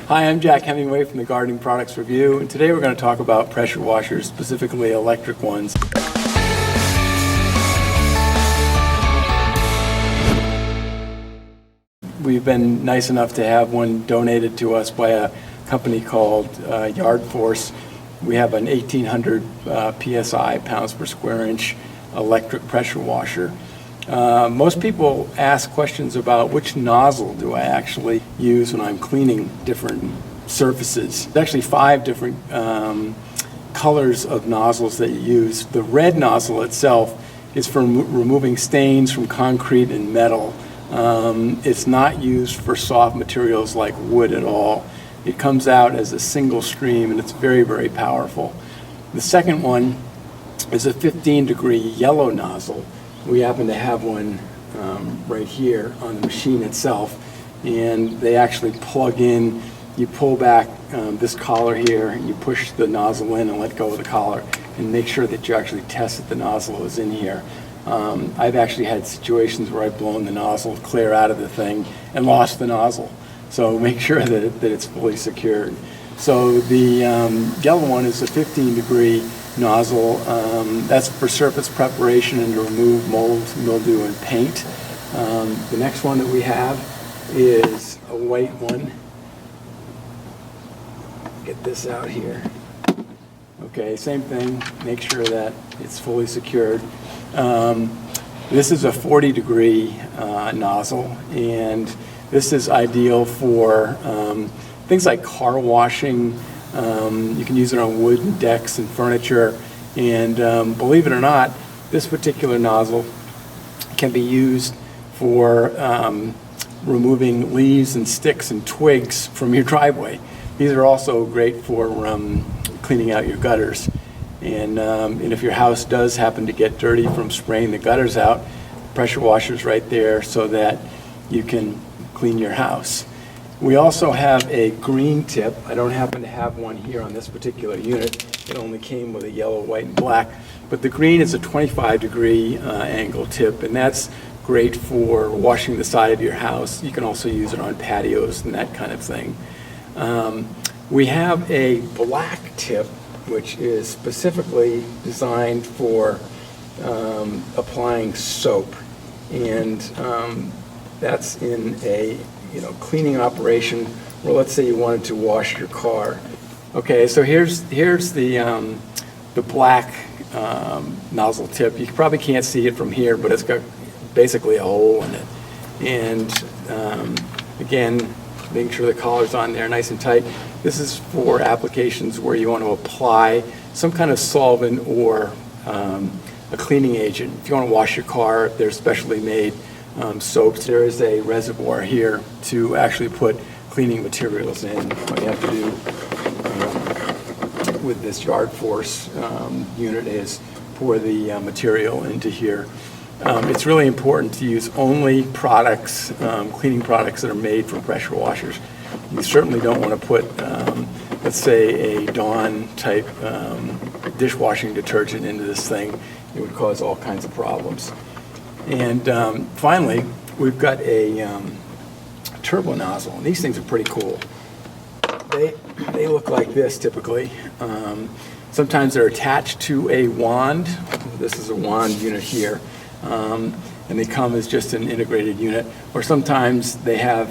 Hi, I'm Jack Hemingway from the Gardening Products Review, and today we're going to talk about pressure washers, specifically electric ones. We've been nice enough to have one donated to us by a company called Yard Force. We have an 1800 PSI, pounds per square inch, electric pressure washer. Most people ask questions about which nozzle do I actually use when I'm cleaning different surfaces. There's actually 5 different colors of nozzles that you use. The red nozzle itself is for removing stains from concrete and metal. It's not used for soft materials like wood at all. It comes out as a single stream and it's very, very powerful. The second one is a 15-degree yellow nozzle. We happen to have one right here on the machine itself, and they actually plug in. You pull back this collar here, and you push the nozzle in and let go of the collar and make sure that you actually test that the nozzle is in here. I've actually had situations where I've blown the nozzle clear out of the thing and lost the nozzle. So make sure that it's fully secured. So the yellow one is a 15-degree nozzle. That's for surface preparation and to remove mold, mildew, and paint. The next one that we have is a white one. Get this out here. Okay, same thing. Make sure that it's fully secured. This is a 40-degree nozzle, and this is ideal for things like car washing. You can use it on wooden decks and furniture, and believe it or not, this particular nozzle can be used for removing leaves and sticks and twigs from your driveway. These are also great for cleaning out your gutters. And if your house does happen to get dirty from spraying the gutters out, the pressure washer's right there so that you can clean your house. We also have a green tip. I don't happen to have one here on this particular unit. It only came with a yellow, white, and black. But the green is a 25-degree angle tip, and that's great for washing the side of your house. You can also use it on patios and that kind of thing. We have a black tip, which is specifically designed for applying soap, and that's in a cleaning operation where, let's say you wanted to wash your car. Okay, so here's the black nozzle tip. You probably can't see it from here, but it's got basically a hole in it. And again, making sure the collar's on there nice and tight. This is for applications where you want to apply some kind of solvent or a cleaning agent. If you want to wash your car, they're specially made soaps. There is a reservoir here to actually put cleaning materials in. What you have to do with this Yard Force unit is pour the material into here. It's really important to use only products, cleaning products that are made from pressure washers. You certainly don't want to put, let's say, a Dawn type dishwashing detergent into this thing. It would cause all kinds of problems. And finally, we've got a turbo nozzle. And these things are pretty cool. They look like this typically. Sometimes they're attached to a wand. This is a wand unit here. And they come as just an integrated unit. Or sometimes they have,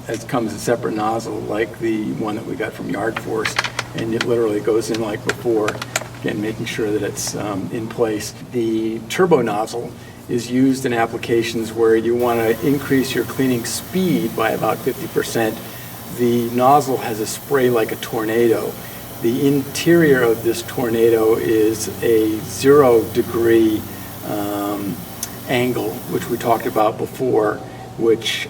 it comes as a separate nozzle, like the one that we got from Yard Force. And it literally goes in like before, again, making sure that it's in place. The turbo nozzle is used in applications where you want to increase your cleaning speed by about 50%. The nozzle has a spray like a tornado. The interior of this tornado is a 0-degree angle, which we talked about before, which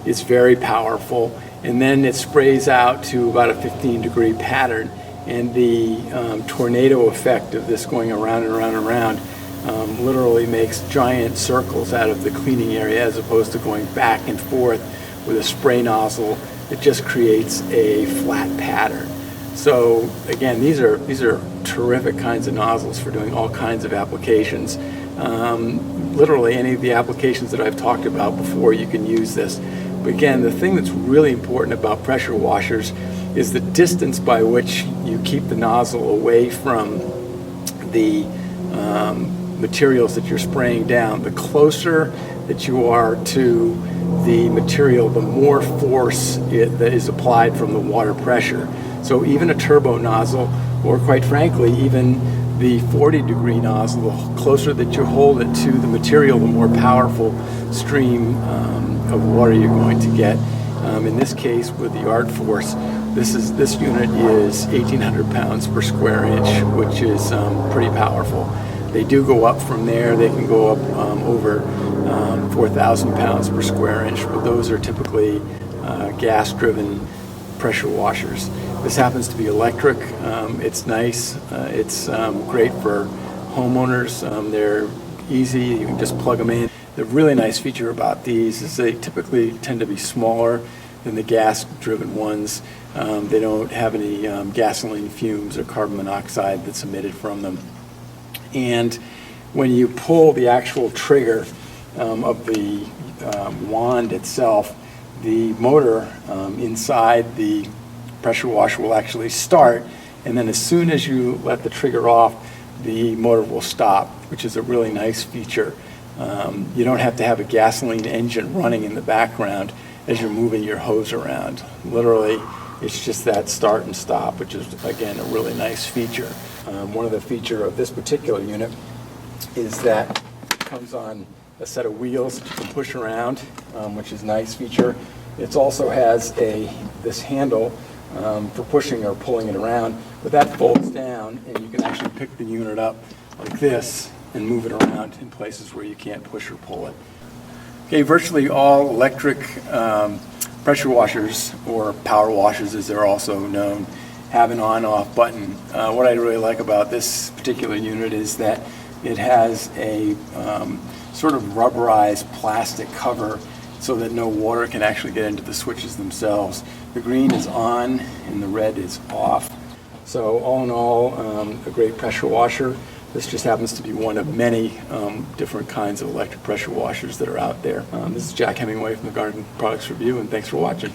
is very powerful. And then it sprays out to about a 15-degree pattern. And the tornado effect of this going around and around and around literally makes giant circles out of the cleaning area, as opposed to going back and forth with a spray nozzle. It just creates a flat pattern. So again, these are terrific kinds of nozzles for doing all kinds of applications. Literally any of the applications that I've talked about before, you can use this. But again, the thing that's really important about pressure washers is the distance by which you keep the nozzle away from the materials that you're spraying down. The closer that you are to the material, the more force that is applied from the water pressure. So even a turbo nozzle, or quite frankly, even the 40-degree nozzle, the closer that you hold it to the material, the more powerful stream of water you're going to get. In this case, with the Art Force, this unit is 1,800 pounds per square inch, which is pretty powerful. They do go up from there. They can go up over 4,000 pounds per square inch, but those are typically gas-driven pressure washers. This happens to be electric. It's nice. It's great for homeowners. They're easy. You can just plug them in. The really nice feature about these is they typically tend to be smaller than the gas-driven ones. They don't have any gasoline fumes or carbon monoxide that's emitted from them. And when you pull the actual trigger of the wand itself, the motor inside the pressure washer will actually start, and then as soon as you let the trigger off, the motor will stop, which is a really nice feature. You don't have to have a gasoline engine running in the background as you're moving your hose around. Literally, it's just that start and stop, which is, again, a really nice feature. One of the features of this particular unit is that it comes on a set of wheels that you can push around, which is a nice feature. It also has this handle for pushing or pulling it around, but that folds down and you can actually pick the unit up like this and move it around in places where you can't push or pull it. Okay, virtually all electric pressure washers, or power washers as they're also known, have an on-off button. What I really like about this particular unit is that it has a sort of rubberized plastic cover so that no water can actually get into the switches themselves. The green is on and the red is off. So all in all, a great pressure washer. This just happens to be one of many different kinds of electric pressure washers that are out there. This is Jack Hemingway from the Garden Products Review, and thanks for watching.